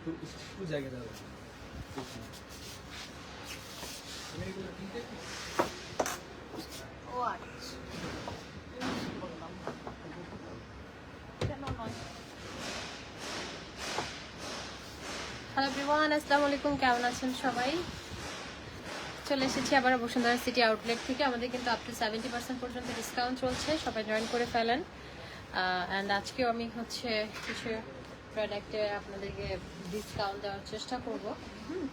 একটু জায়গা দাও। ও আচ্ছা, বললাম কেন নয়। হ্যালো এভরিওয়ান, আসসালামু আলাইকুম। কেমন আছেন সবাই? চলে এসেছি আবার বসুন্ধরা সিটি আউটলেট থেকে। আমাদের কিন্তু আপ টু 70% পর্যন্ত ডিসকাউন্ট চলছে, সবাই জয়েন করে ফেলেন। অ্যান্ড আজকেও আমি হচ্ছে কিছু প্রোডাক্টে আপনাদেরকে ডিসকাউন্ট দেওয়ার চেষ্টা করব।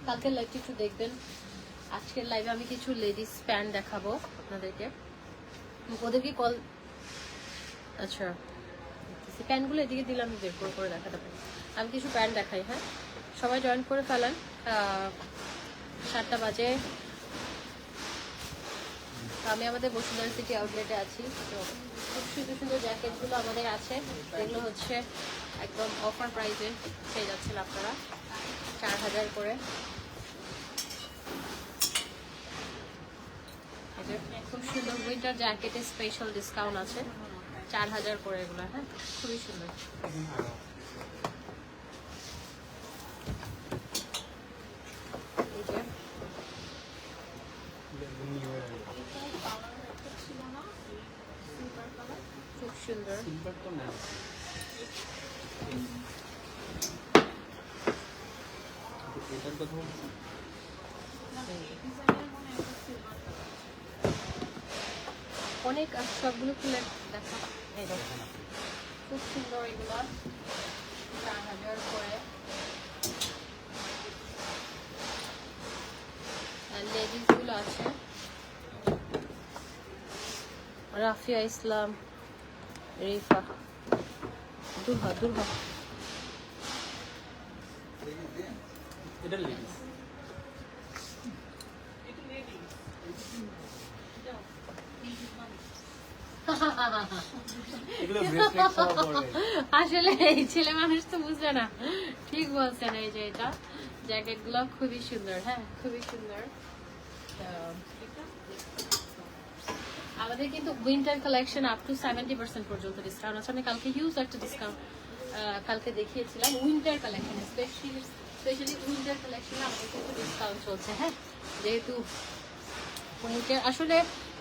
কালকের লাইভটি একটু দেখবেন। আজকের লাইভে আমি কিছু লেডিস প্যান্ট দেখাবো আপনাদেরকে। ওদেরকে কল, আচ্ছা প্যান্টগুলো এদিকে দিলে আমি বের করে দেখাতে পারি। আমি কিছু প্যান্ট দেখাই, হ্যাঁ সবাই জয়েন করে ফেলেন। 7টা বাজে। আমি আমাদের বসুন্ধরা সিটি আউটলেটে আছি। তো খুব সুন্দর সুন্দর জ্যাকেটগুলো আমাদের আছে, যেগুলো হচ্ছে একদম অফার প্রাইসে পেয়ে যাচ্ছেন আপনারা, 4000 করে। খুব সুন্দর উইন্টার জ্যাকেটে স্পেশাল ডিসকাউন্ট আছে, 4000 করে এগুলো। হ্যাঁ খুবই সুন্দর। এই যে খুব সুন্দর। এটার কথা বলছি। অনেক সবগুলো খুলে দেখা, এই দেখো খুব সুন্দর এগুলো, 4000 করে। লেডিস গুলো আছে, রাফিয়া ইসলাম, রিফা, দুর্হা দুর্হা। এটা লেডিস। এগুলো ব্রেসলেট সহ পরে। আসলে এই ছেলে মানুষ তো বুঝবে না, ঠিক বলছেন। এই যে এটা জ্যাকেট গুলো খুবই সুন্দর, হ্যাঁ খুবই সুন্দর। আমাদের কিন্তু উইন্টার কালেকশন আপ টু 70% পর্যন্ত ডিসকাউন্ট আছে। আমি কালকে হিউজ একটা ডিসকাউন্ট কালকে দেখিয়েছিলাম। উইন্টার কালেকশন স্পেশালি উইন্টার কালেকশনে আমাদের কিন্তু ডিসকাউন্ট চলছে। হ্যাঁ যেহেতু উইন্টার, আসলে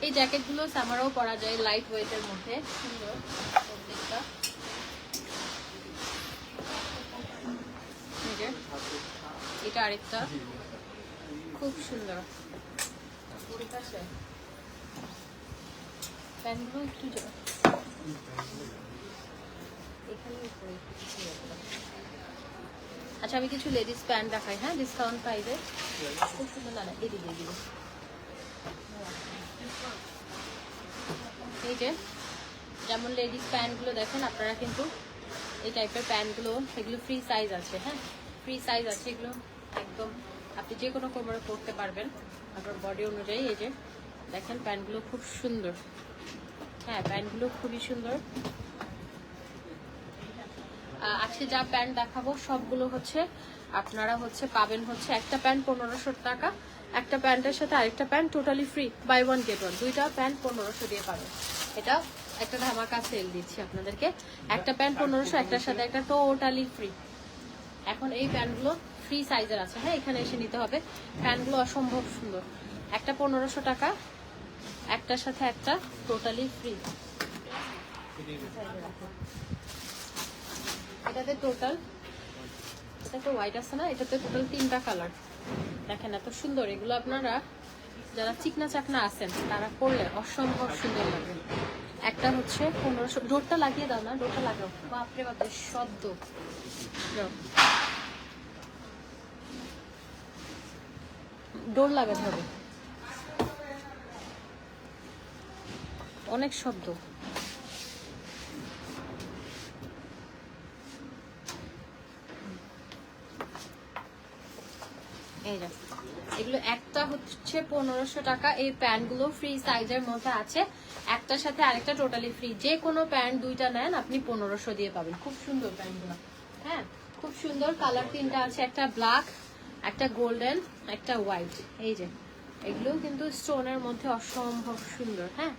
এই জ্যাকেটগুলো সামারও পরা যায়, লাইট ওয়েটের মধ্যে সুন্দর প্রত্যেকটা। এটা আরেকটা খুব সুন্দর। ঠিক আছে, প্যান্টগুলো একটু এখানে উপরে। আচ্ছা আমি কিছু লেডিস প্যান্ট দেখাই, হ্যাঁ ডিসকাউন্ট পাইবে, খুব সুন্দর। না এদিকে এদিকে এই যে যেমন লেডিস প্যান্টগুলো দেখেন আপনারা, কিন্তু এই টাইপের প্যান্টগুলো এগুলো ফ্রি সাইজ আছে। হ্যাঁ ফ্রি সাইজ আছে এগুলো, একদম আপনি যে কোনো কোমরে পরতে পারবেন আপনার বডি অনুযায়ী। এই যে দেখেন প্যান্টগুলো খুব সুন্দর, হ্যাঁ প্যান্টগুলো খুবই সুন্দর। আজকে যা প্যান্ট দেখাবো সবগুলো হচ্ছে আপনারা হচ্ছে পাবেন হচ্ছে একটা প্যান্ট 1500 টাকা, একটা প্যান্টের সাথে আরেকটা pant totally free, buy one get one. দুইটা প্যান্ট 1500 দিয়ে পাবেন। এটা একটা ধামাকা সেল দিচ্ছি আপনাদেরকে। একটা প্যান্ট 1500, একটার সাথে একটা টোটালি ফ্রি। এখন এই প্যান্টগুলো ফ্রি সাইজের আছে, হ্যাঁ এখানে এসে নিতে হবে। প্যান্টগুলো অসম্ভব সুন্দর, একটা 1500 টাকা, একটার সাথে একটা টোটালি ফ্রি। এটাতে টোটাল, এটা তো হোয়াইট আছে না, এটাতে টোটাল 3টা কালার। দেখেন এত সুন্দর এগুলো, আপনারা যারা চিকনা চাকনা আছেন তারা পরলে অসম্ভব সুন্দর লাগে। একটা হচ্ছে 1500, ডোরটা লাগিয়ে দাও না, ডোরটা লাগাও, বাপরে বাপরে শব্দ। ডোর লাগাতে হবে, অনেক শব্দ। এই যে এগুলো একটা হচ্ছে 1500 টাকা। এই প্যান্টগুলো ফ্রি সাইজের মধ্যে আছে, একটার সাথে আরেকটা টোটালি ফ্রি। যে কোনো প্যান্ট দুইটা নেন আপনি 1500 দিয়ে পাবেন। খুব সুন্দর প্যান্টগুলো, হ্যাঁ খুব সুন্দর। কালার 3টা আছে, একটা ব্ল্যাক, একটা গোল্ডেন, একটা হোয়াইট। এই যে এগুলো কিন্তু স্টোনের মধ্যে অসম্ভব সুন্দর, হ্যাঁ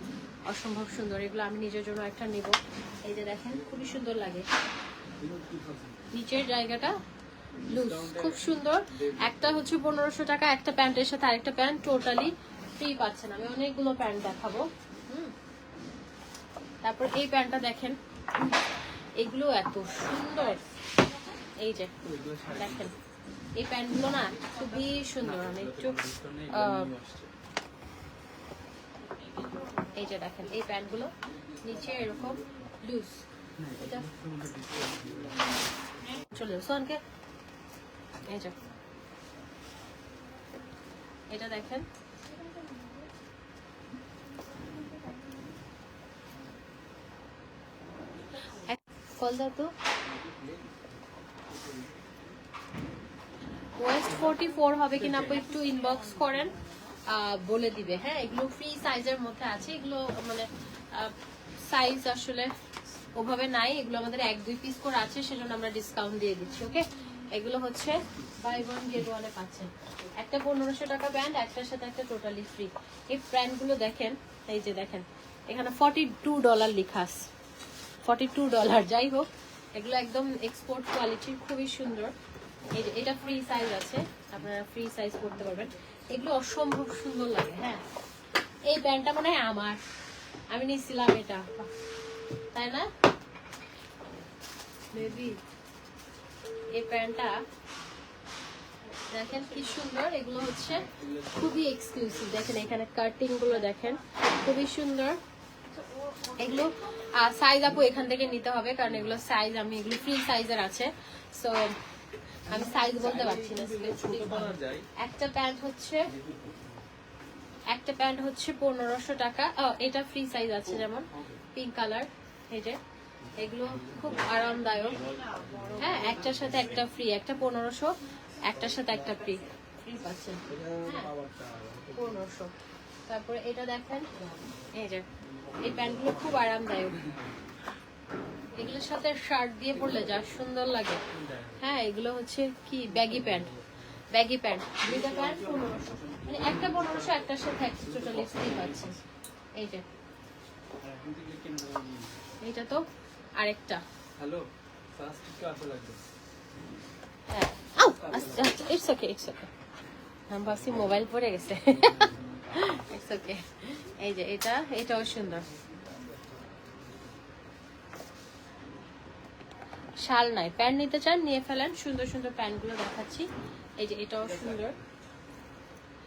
অসম্ভব সুন্দর। এগুলো আমি নিজের জন্য একটা নিব। এই যে দেখেন খুবই সুন্দর লাগে, নিচের জায়গাটা লুজ, খুব সুন্দর। একটা হচ্ছে 1500 টাকা, একটা প্যান্টের সাথে আরেকটা প্যান্ট টোটালি ফ্রি পাচ্ছেন। আমি অনেকগুলো প্যান্ট দেখাবো। তারপর এই প্যান্টটা দেখেন, এগুলো এত সুন্দর। এই যে দেখেন এই প্যান্টগুলো না খুবই সুন্দর। আমি একটু এই যে দেখেন এই প্যান্টগুলো নিচে এরকম লুজ। এটা চলে সোনকে এই যে এটা দেখেন, কল দাও তো। ওয়েস্ট 44 হবে কিনা আপু একটু ইনবক্স করেন, বলে দিবে। হ্যাঁ, এগুলো ফ্রি সাইজের মধ্যে আছে। এগুলো মানে সাইজ আসলে ওভাবে নাই, এগুলো আমাদের 1-2 পিস করে আছে, সেজন্য আমরা ডিসকাউন্ট দিয়ে দিচ্ছি। ওকে, এগুলো হচ্ছে বাই ওয়ান গেট ওয়ানে পাচ্ছেন। একটা 1500 টাকা ব্যান্ড, একটার সাথে একটা টোটালি ফ্রি। এই ব্র্যান্ডগুলো দেখেন, এই যে দেখেন এখানে $42 লেখা আছে, $42। যাই হোক, এগুলো একদম এক্সপোর্ট কোয়ালিটির, খুবই সুন্দর। এই যে এটা ফ্রি সাইজ আছে, আপনারা ফ্রি সাইজ করতে পারবেন। এগুলো অসম্ভব সুন্দর লাগে। হ্যাঁ, এই প্যান্টটা মনে হয় আমার, আমি নিয়েছিলাম এটা, তাই না বেবি? এই প্যান্টটা দেখেন কি সুন্দর। এগুলো হচ্ছে খুবই এক্সক্লুসিভ। দেখেন এখানে কাটিং গুলো দেখেন, খুবই সুন্দর। এগুলো সাইজ আপু এখান থেকে নিতে হবে, কারণ এগুলো সাইজ আমি এগুলো ফ্রি সাইজের আছে, সো আমি সাইজ বলতে পারছি না। একটা প্যান্ট হচ্ছে 1500 টাকা। এটা ফ্রি সাইজ আছে, যেমন পিঙ্ক কালার। এই যে এগুলো খুব আরামদায়ক। হ্যাঁ, একটার সাথে একটা ফ্রি, একটা 1500, একটার সাথে একটা ফ্রি পাচ্ছেন। হ্যাঁ, 1500। তারপরে এটা দেখেন, এই যে এই প্যান্টগুলো খুব আরামদায়ক, এগুলোর সাথে শার্ট দিয়ে পরলে যা সুন্দর লাগে। হ্যাঁ, এগুলো হচ্ছে কি ব্যাগি প্যান্ট, দুইটা প্যান্ট 1500, মানে একটা 1500, একটার সাথে একটা টোটালি ফ্রি পাচ্ছে। এই যে এইটা তো আরেকটা। হ্যালো, ফার্স্ট একটু আসা লাগবে। হ্যাঁ, আচ্ছা ইটস ওকে। আমি ভাবছি মোবাইল পড়ে গেছে। It's okay. এই যে এটাও সুন্দর, শাল নাই, প্যান্ট নিতে চান নিয়ে ফেলেন। সুন্দর সুন্দর প্যান্টগুলো দেখাচ্ছি। এই যে এটাও সুন্দর।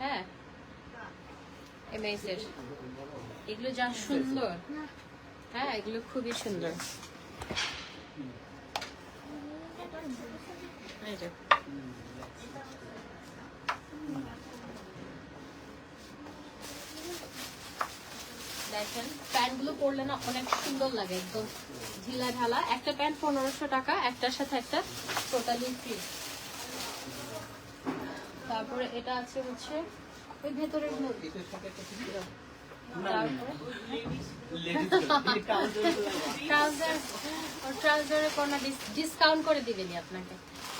হ্যাঁ, এমএসের এগুলো যা সুন্দর। হ্যাঁ, এগুলো খুবই সুন্দর। এই যে দেখেন প্যান্টগুলো পরলে না অনেক সুন্দর লাগে, একদম ঢিলা ঢালা। একটা প্যান্ট 1500 টাকা, একটার সাথে একটা টোটালি ফ্রি। তারপরে এটা আছে হচ্ছে ওই ভেতরের ট্রাউজারের কোনো ডিসকাউন্ট করে দিবেনি আপনাকে।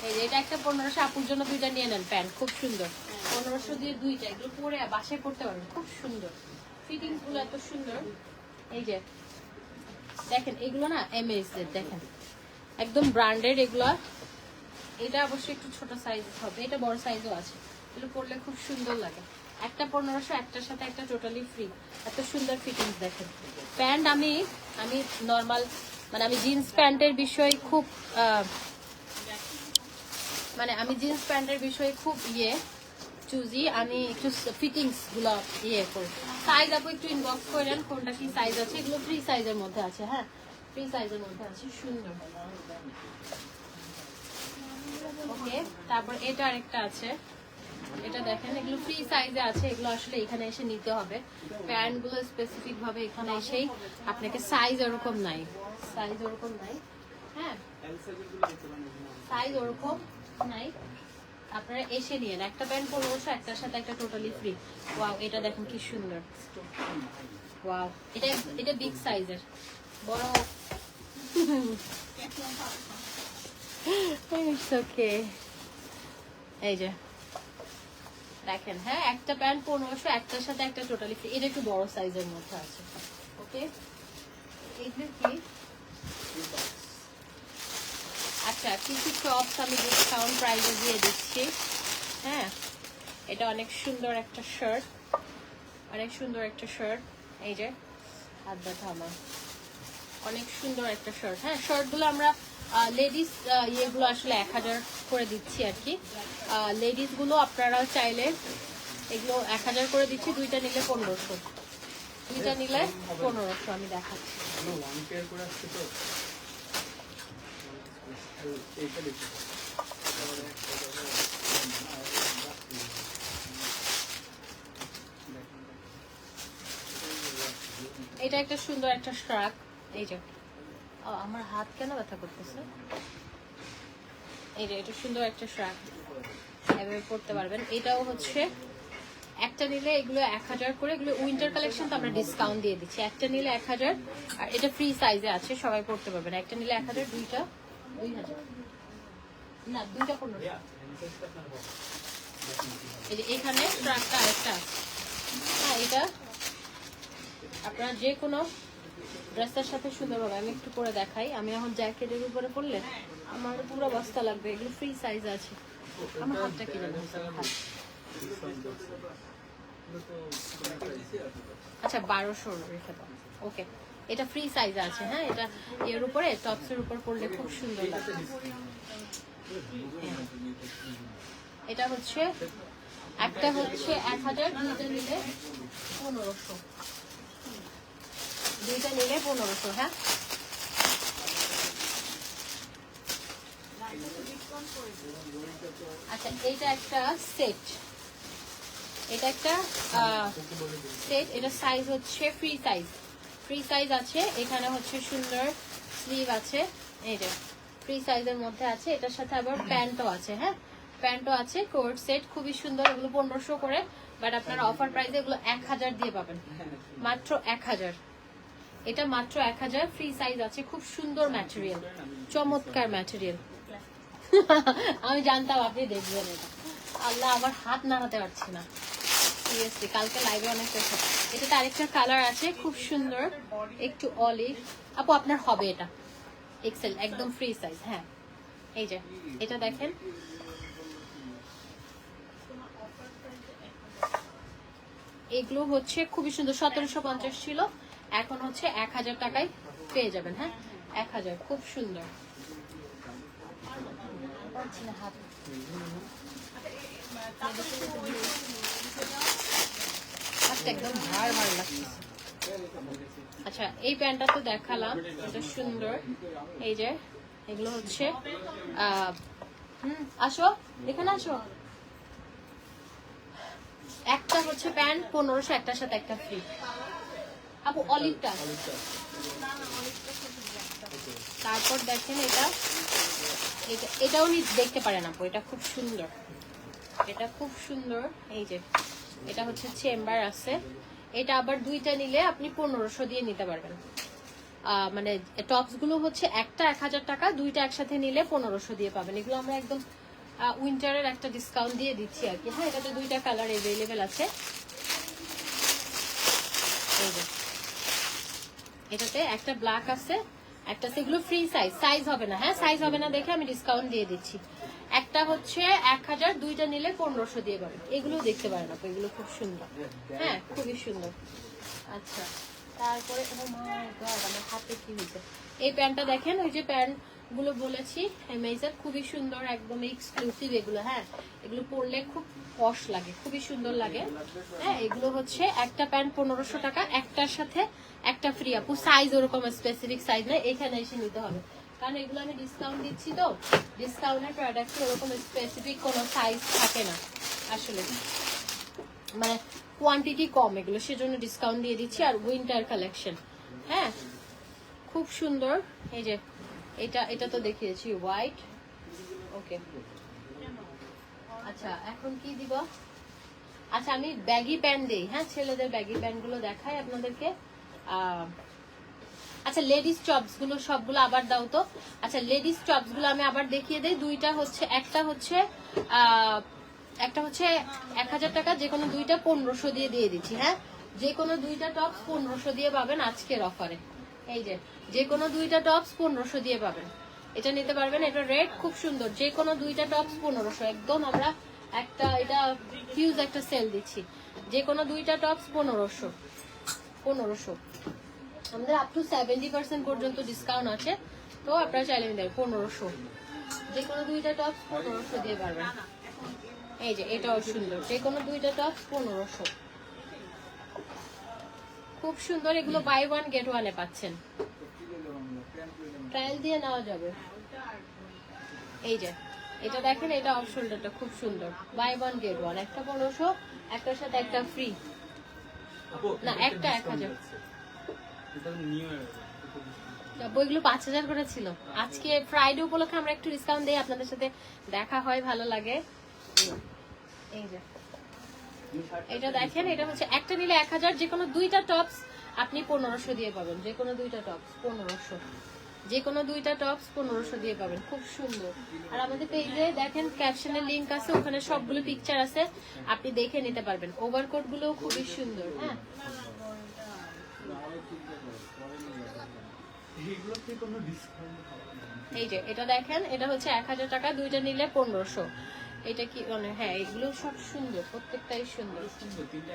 এই যে এটা একটা 1500, আপুর জন্য দুইটা নিয়ে নেন প্যান্ট, খুব সুন্দর। 1500 দিয়ে দুইটা, এগুলো পরে বাসায় করতে পারবেন, খুব সুন্দর। ফিটিংস গুলো এত সুন্দর। এই যে দেখেন এগুলো না এমএস এর, দেখেন একদম ব্র্যান্ডেড এগুলো। এটা অবশ্যই একটু ছোট সাইজ হবে, এটা বড় সাইজও আছে। এগুলো পরলে খুব সুন্দর লাগে। একটা 1500, একটার সাথে একটা টোটালি ফ্রি। এত সুন্দর ফিটিংস দেখেন। প্যান্ট আমি নর্মাল, মানে আমি জিন্স প্যান্টের বিষয়ে খুব চুজি। আমি একটু ফিটিংস গুলো করি। সাইজ আপু একটু ইনবক্স করেন কোনটা কি সাইজ আছে। এগুলো ফ্রি সাইজের মধ্যে আছে। হ্যাঁ, ফ্রি সাইজের মধ্যে আছে, সুন্দর। ওকে, তারপর এটা আরেকটা আছে, এটা দেখেন এগুলো ফ্রি সাইজে আছে। এগুলো আসলে এখানে এসে নিতে হবে, প্যান্ট গুলো স্পেসিফিক ভাবে এখানে এসেই আপনাকে সাইজ ওরকম নাই। হ্যাঁ, সাইজ ওরকম নাই, আপনারা এসে নিয়েন। একটা প্যান্ট 1500, একটার সাথে একটা টোটালি ফ্রি। ওয়াও, এটা দেখেন কি সুন্দর। ওয়াও, এটা বিগ সাইজের, বড়। ওকে, এই যে দেখেন। হ্যাঁ, একটা প্যান্ট 1500, একটার সাথে একটা টোটালি ফ্রি। এটা একটু বড় সাইজের মধ্যে আছে। ওকে, এইগুলো কি একটা আচ্ছা কিছু টপস আমি ডিসকাউন্ট প্রাইসে দিয়ে দিচ্ছি। হ্যাঁ, এটা অনেক সুন্দর একটা শার্ট, অনেক সুন্দর একটা শার্ট। এই যে হাত ব্যথা আমার, অনেক সুন্দর একটা শার্ট। হ্যাঁ, শার্টগুলো আমরা লেডিস ইয়েগুলো আসলে 1000 করে দিচ্ছি আর কি। লেডিসগুলো আপনারা চাইলে এগুলো 1000 করে দিচ্ছি, দুইটা নিলে 1500, দুইটা নিলে 1500 আমি দেখাচ্ছি। ওয়ান পেয়ার করে আসছে তো এইটা দেখি। এটা একটা সুন্দর একটা স্ট্রাক। এই যে আমার হাত কেন ব্যথা করতেছে। এই যে এটা সুন্দর একটা স্ট্রাক, এভাবে পড়তে পারবেন। এটাও হচ্ছে একটা নিলে এগুলো 1000 করে, এগুলো উইন্টার কালেকশন তো আমরা ডিসকাউন্ট দিয়ে দিচ্ছি। একটা নিলে 1000, আর এটা ফ্রি সাইজে আছে, সবাই পড়তে পারবেন। একটা নিলে 1000, দুইটা 2000, না দুইটা 1500। এই যে এখানে স্ট্রাকটা আরেকটা আছে। হ্যাঁ, এটা আপনারা যে কোনো ড্রেসের সাথে সুন্দর হবে। আমি একটু পরে দেখাই। আমি এখন জ্যাকেটের উপরে পরলে আমার পুরো বস্তা লাগবে। এগুলো ফ্রি সাইজ আছে। আমার হাতটা কি জানো, আচ্ছা 1200 রেখে দাও। ওকে, এটা ফ্রি সাইজ আছে। হ্যাঁ, এটা এর উপরে টপসের উপর পরলে খুব সুন্দর লাগে। এটা হচ্ছে একটা হচ্ছে 1000, দুইটা নিলে 1500, দুইটা নিলে 1500। হ্যাঁ, আচ্ছা এইটা একটা সেট, এটা একটা সেট। এটা সাইজ হচ্ছে ফ্রি সাইজ, ফ্রি সাইজ আছে। এখানে হচ্ছে সুন্দর স্লিভ আছে। এই যে ফ্রি সাইজের মধ্যে আছে। এটার সাথে আবার প্যান্টও আছে। হ্যাঁ, প্যান্টও আছে। কোট সেট খুবই সুন্দর। এগুলো 1500 করে, বাট আপনারা অফার প্রাইসে এগুলো 1000 দিয়ে পাবেন, মাত্র 1000। এটা মাত্র 1000, ফ্রি সাইজ আছে। খুব সুন্দর ম্যাটেরিয়াল, চমৎকার ম্যাটেরিয়াল। আমি জানতাম আপনি দেখবেন এটা। আল্লাহ, আমার হাত নাড়াতে পারছি না সিরিয়াসলি, কালকে লাইভে অনেক দেখো। এটাতে আরেকটা কালার আছে খুব সুন্দর, একটু অলিভ। আপু আপনার হবে এটা এক্সেল, একদম ফ্রি সাইজ। হ্যাঁ, এই যে এটা দেখেন, এগুলো হচ্ছে খুবই সুন্দর। 1750 ছিল, এখন হচ্ছে 1000 টাকায় পেয়ে যাবেন। হ্যাঁ, 1000, খুব সুন্দর। একদম ভার ভার লাগছে। আচ্ছা, এই প্যান্টটা তো দেখালাম, এটা সুন্দর। এই যে এগুলো হচ্ছে আসো এখানে আসো। একটা হচ্ছে প্যান্ট 1500, একটার সাথে একটা ফ্রি। আপু অলিভটা, তারপর দেখেন এটা, এটাও দেখতে পারেন আপু, এটা খুব সুন্দর, এটা খুব সুন্দর। এই যে এটা হচ্ছে চেম্বার আছে। এটা আবার দুইটা নিলে আপনি 1500 দিয়ে নিতে পারবেন। মানে টপস গুলো হচ্ছে একটা 1000 টাকা, দুইটা একসাথে নিলে 1500 দিয়ে পাবেন। এগুলো আমরা একদম উইন্টারের একটা ডিসকাউন্ট দিয়ে দিচ্ছি আর কি। হ্যাঁ, এটাতে দুইটা কালার অ্যাভেলেবেল আছে। এই যে এটাতে একটা ব্ল্যাক আছে, একটা সেগুলো ফ্রি সাইজ, সাইজ হবে না। হ্যাঁ, সাইজ হবে না দেখে আমি ডিসকাউন্ট দিয়ে দিচ্ছি। একটা হচ্ছে 1000, দুইটা নিলে 1500 দিয়ে পাবেন। এগুলো দেখতে পারেন আপু, এগুলো খুব সুন্দর। হ্যাঁ, খুবই সুন্দর। আচ্ছা, তারপরে আমার হাতে কি হয়েছে, এই প্যান্টটা দেখেন। ওই যে প্যান্ট গুলো বলেছি অ্যামেজার, খুবই সুন্দর, একদম এক্সক্লুসিভ এগুলো। হ্যাঁ, এগুলো পরলে খুব পশ লাগে, খুবই সুন্দর লাগে। হ্যাঁ, এগুলো হচ্ছে একটা প্যান্ট 1500 টাকা, একটার সাথে একটা ফ্রি। আপু সাইজ ওরকম স্পেসিফিক সাইজ না, এখানে এসে নিতে হবে, কারণ এগুলো আমি ডিসকাউন্ট দিচ্ছি তো। ডিসকাউন্টের প্রোডাক্টে ওরকম স্পেসিফিক কোনো সাইজ থাকে না আসলে, মানে কোয়ান্টিটি কম এগুলো, সেজন্য ডিসকাউন্ট দিয়ে দিচ্ছি। আর উইন্টার কালেকশন। হ্যাঁ, খুব সুন্দর। এই যে এটা তো দেখিয়েছি হোয়াইট। ওকে, আচ্ছা এখন কি দিব? আচ্ছা আমি ব্যাগি প্যান্ট দিই। হ্যাঁ, ছেলেদের ব্যাগি প্যান্ট গুলো দেখাই আপনাদেরকে। আচ্ছা, লেডিস টপস গুলো সবগুলো আবার দাও তো। আচ্ছা, লেডিস টপস গুলো আমি আবার দেখিয়ে দিই। দুইটা হচ্ছে, একটা হচ্ছে 1000 টাকা, যে কোনো দুইটা 1500 দিয়ে দিচ্ছি। হ্যাঁ, যে কোনো দুইটা টপস 1500 দিয়ে পাবেন আজকের অফারে। এই যে কোনো দুইটা টপস 1500 দিয়ে পাবেন। এটা নিতে পারবেন। এটা রেড খুব সুন্দর, যে কোনো দুইটা টপস 1500 একদম। আমরা একটা এটা হিউজ একটা সেল দিচ্ছি, যে কোনো দুইটা টপস 1500। আমাদের আপ টু 70% পর্যন্ত ডিসকাউন্ট আছে, তো আপনারা চাইলে নিতে পারেন 1500। যে কোনো দুইটা টপস 1500 দিয়ে পারবেন। এই যে এটাও সুন্দর, যে কোনো দুইটা টপস 1500, খুব সুন্দর। এগুলো বাই ওয়ান গেট ওয়ানে পাচ্ছেন, ট্রায়াল দিয়ে নেওয়া যাবে। এই যে এটা দেখেন, এটা অফ শোল্ডারটা খুব সুন্দর, বাই ওয়ান গেট ওয়ান, একটা 1500, একটার সাথে একটা ফ্রি। না, একটা 1000। বইগুলো 5000 করে ছিল। আজকে ফ্রাইডে উপলক্ষে আমরা একটু ডিসকাউন্ট দিই, আপনাদের সাথে দেখা হয়, ভালো লাগে। এই যে এটা দেখেন, এটা হচ্ছে একটা নিলে 1000, যে কোনো দুইটা টপস আপনি 1500 দিয়ে পাবেন। যে কোনো দুইটা টপস 1500, যে কোনো দুইটা টপস 1500 দিয়ে পাবেন, খুব সুন্দর। আর আমাদের পেজে দেখেন ক্যাপশনে লিংক আছে, ওখানে সবগুলো পিকচার আছে, আপনি দেখে নিতে পারবেন। ওভারকোট গুলো খুবই সুন্দর। হ্যাঁ, এই যে এটা দেখেন, এটা হচ্ছে 1000 টাকা, দুইটা নিলে 1500। এটা কি মানে, হ্যাঁ এগুলো সব সুন্দর, প্রত্যেকটাই সুন্দর।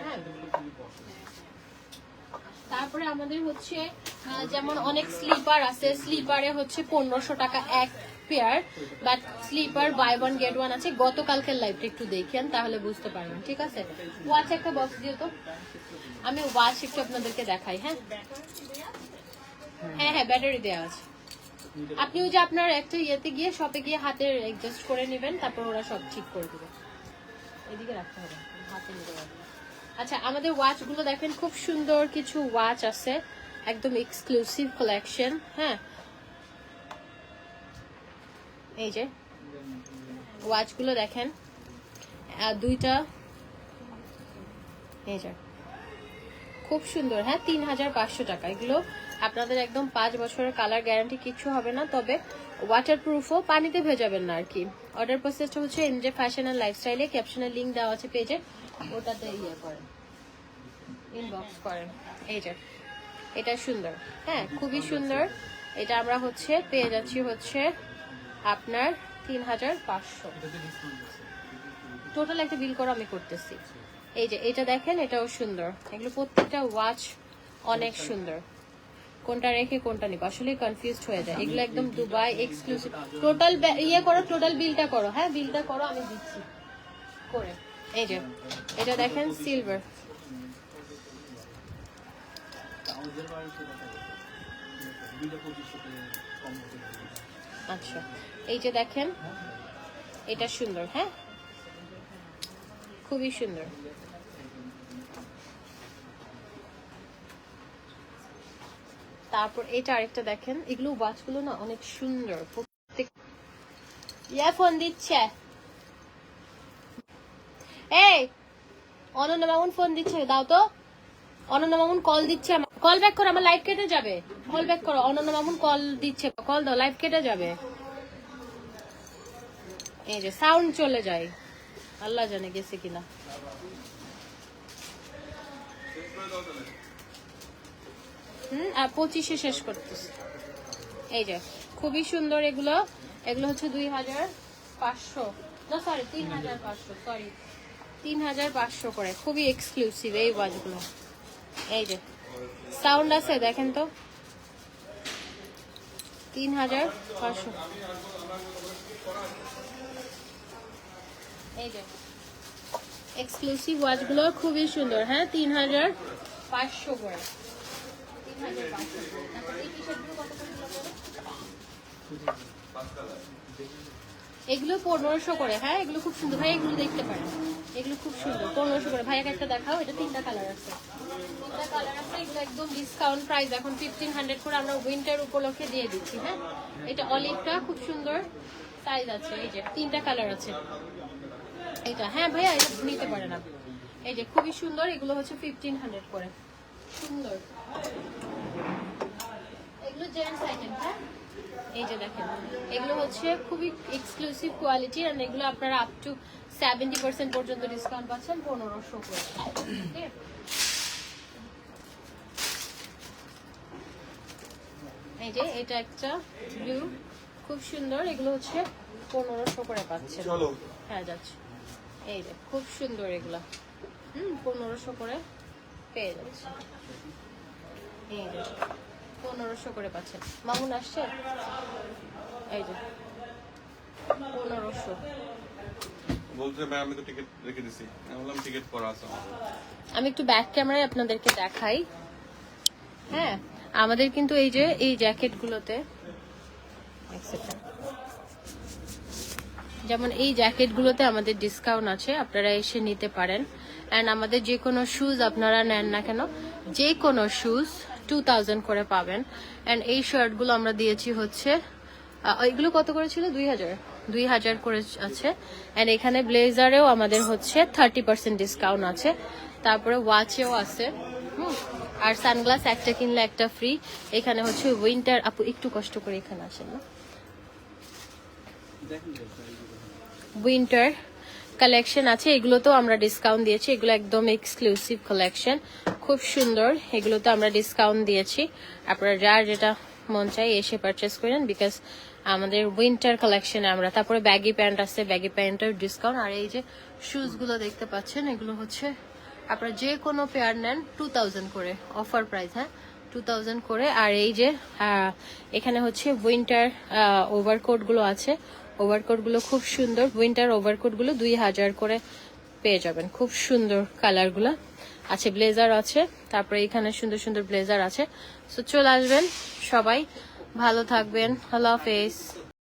হ্যাঁ, তারপরে আমাদের হচ্ছে যেমন অনেক স্লিপার আছে, স্লিপারে হচ্ছে 1500 টাকা এক pair, but slipper buy one get one আছে। গতকালকের লাইভটা একটু দেখেন, তাহলে বুঝতে পারবেন, ঠিক আছে? ওয়াচ একটা বক্স দিও তো, আমি ওয়াচ একটু আপনাদেরকে দেখাই। হ্যাঁ হ্যাঁ হ্যাঁ, ব্যাটারি দেওয়া আছে। আপনি ওই যে আপনার একটা ইয়েতে গিয়ে, শপে গিয়ে হাতের অ্যাডজাস্ট করে নেবেন, তারপর ওরা সব ঠিক করে দেবে। এদিকে রাখতে হবে, হাতে নিতে পারবেন। আচ্ছা, আমাদের ওয়াচ গুলো দেখেন, খুব সুন্দর কিছু ওয়াচ আছে, একদম এক্সক্লুসিভ কালেকশন। হ্যাঁ, এই যে ওয়াচ গুলো দেখেন, দুইটা, এই যে খুব সুন্দর। হ্যাঁ, 3500 টাকা। এগুলো আপনাদের একদম 5 বছরের কালার গ্যারান্টি, কিছু হবে না, তবে ওয়াটার প্রুফও, পানিতে ভেজাবেন না আর কি। অর্ডার প্রসেসটা হচ্ছে এনজে ফ্যাশন অ্যান্ড লাইফস্টাইলে, ক্যাপশনের লিঙ্ক দেওয়া আছে পেজে, ওটাতে ইয়ে করেন, ইনবক্স করেন। এই যে এটা সুন্দর, হ্যাঁ খুবই সুন্দর। এটা আমরা হচ্ছে পেয়ে যাচ্ছি হচ্ছে আপনার 3500। টোটাল একটা বিল করে আমি করতেছি। এই যে এটা দেখেন, এটাও সুন্দর। এগুলো প্রত্যেকটা ওয়াচ অনেক সুন্দর, কোনটা রেখে কোনটা নিব আসলে কনফিউজড হয়ে যায়। এগুলো একদম দুবাই এক্সক্লুসিভ। টোটাল ইয়ে করো, টোটাল বিলটা করো। হ্যাঁ, বিলটা করো, আমি দিচ্ছি করে। এই যে এটা দেখেন, সিলভার। আচ্ছা, এই যে দেখেন, এটা সুন্দর। হ্যাঁ, খুবই সুন্দর। তারপর এটা আরেকটা দেখেন, এগুলো ওয়াচগুলো না অনেক সুন্দর। প্রত্যেক ফোন দিচ্ছে, এই অনন্যা মামুন ফোন দিচ্ছে, দাও তো। অনন্যা মামুন কল দিচ্ছে, কল ব্যাক করো, আমার লাইভ কেটে যাবে। কল ব্যাক করো, অনন্যা মামুন কল দিচ্ছে, কল দাও, লাইভ কেটে যাবে। এই যে সাউন্ড চলে যায়, আল্লাহ জানে গেছে কিনা। আর 25-এ শেষ করতেছি। এই যে খুবই সুন্দর এগুলো। এগুলো হচ্ছে 2500, না সরি 3500, সরি 3500 করে, খুবই এক্সক্লুসিভ এই ওয়াচগুলো। এই যে সাউন্ড আছে, দেখেন তো, 3500। এই যে এক্সক্লুসিভ ওয়াচগুলো খুবই সুন্দর। হ্যাঁ, 3500 করে। এগুলো 1500 করে। হ্যাঁ, এগুলো খুব সুন্দর ভাই, এগুলো দেখতে পারেন, এগুলো খুব সুন্দর। 1500 করে। ভাইয়াকে একটা দেখাও, এটা 3টা কালার আছে, 3টা কালার আছে। এগুলো একদম ডিসকাউন্ট প্রাইস, এখন 1500 করে আমরা উইন্টার উপলক্ষে দিয়ে দিচ্ছি। হ্যাঁ, এটা অলিভটা খুব সুন্দর সাইজ আছে। এই যে 3টা কালার আছে এটা। হ্যাঁ ভাইয়া, এটা নিতে পারেন আপনি। এই যে খুবই সুন্দর, এগুলো হচ্ছে 1500 করে, সুন্দর। এগুলো জেন্টস আইটেম। হ্যাঁ, এই যে দেখেন, এগুলো হচ্ছে খুবই এক্সক্লুসিভ কোয়ালিটি, আর এগুলো আপনারা আপ টু 70% পর্যন্ত ডিসকাউন্ট পাচ্ছেন 1500 করে। এই যে এটা একটা ব্লু, খুব সুন্দর, এগুলো হচ্ছে 1500 করে পাচ্ছেন। চলো হ্যাঁ যাচ্ছে, এই যে খুব সুন্দর এগুলা 1500 করে পেয়ে যাচ্ছে। এই যে 1500 করে পাচ্ছেন। মামুন আসছে, এই যে 1500। বলতে ভাই আমি তো টিকিট রেখে দিছি, আমি বললাম টিকিট করা আছে আমাদের। আমি একটু ব্যাক ক্যামেরায় আপনাদেরকে দেখাই। হ্যাঁ, আমাদের কিন্তু এই যে এই জ্যাকেটগুলোতে যেমন এই জ্যাকেটগুলোতে আমাদের ডিসকাউন্ট আছে, আপনারা এসে নিতে পারেন। অ্যান্ড আমাদের যে কোনো শুজ আপনারা নেন না কেন, যে কোনো শুজ 2000 করে পাবেন। অ্যান্ড এই শার্টগুলো আমরা দিয়েছি হচ্ছে এগুলো কত করে ছিল? 2000 করে আছে। অ্যান্ড এখানে ব্লেজারেও আমাদের হচ্ছে 30% ডিসকাউন্ট আছে, তারপরে ওয়াচেও আছে। আর সানগ্লাস একটা কিনলে একটা ফ্রি। এখানে হচ্ছে উইন্টার, আপু একটু কষ্ট করে এখানে আসেন না, উইন্টার কালেকশন আছে, এগুলোতেও আমরা ডিসকাউন্ট দিয়েছি। এগুলো একদম এক্সক্লুসিভ কালেকশন, খুব সুন্দর। এগুলোতে আমরা ডিসকাউন্ট দিয়েছি, আপনারা যার যেটা মন চাই এসে পারচেস করেন, বিকজ আমাদের উইন্টার কালেকশনে আমরা। তারপরে ব্যাগি প্যান্ট আছে, ব্যাগি প্যান্টের ডিসকাউন্ট। আর এই যে শুজগুলো দেখতে পাচ্ছেন, এগুলো হচ্ছে আপনারা যে কোনো পেয়ার নেন 2000 করে, অফার প্রাইস। হ্যাঁ, 2000 করে। আর এই যে এখানে হচ্ছে উইন্টার ওভারকোটগুলো আছে, ওভারকোটগুলো খুব সুন্দর। উইন্টার ওভারকোটগুলো 2000 করে পেয়ে যাবেন, খুব সুন্দর কালারগুলো আছে। ব্লেজার আছে, তারপরে এখানে সুন্দর সুন্দর ব্লেজার আছে। সো চলে আসবেন সবাই, ভালো থাকবেন, আল্লাহ হাফেজ।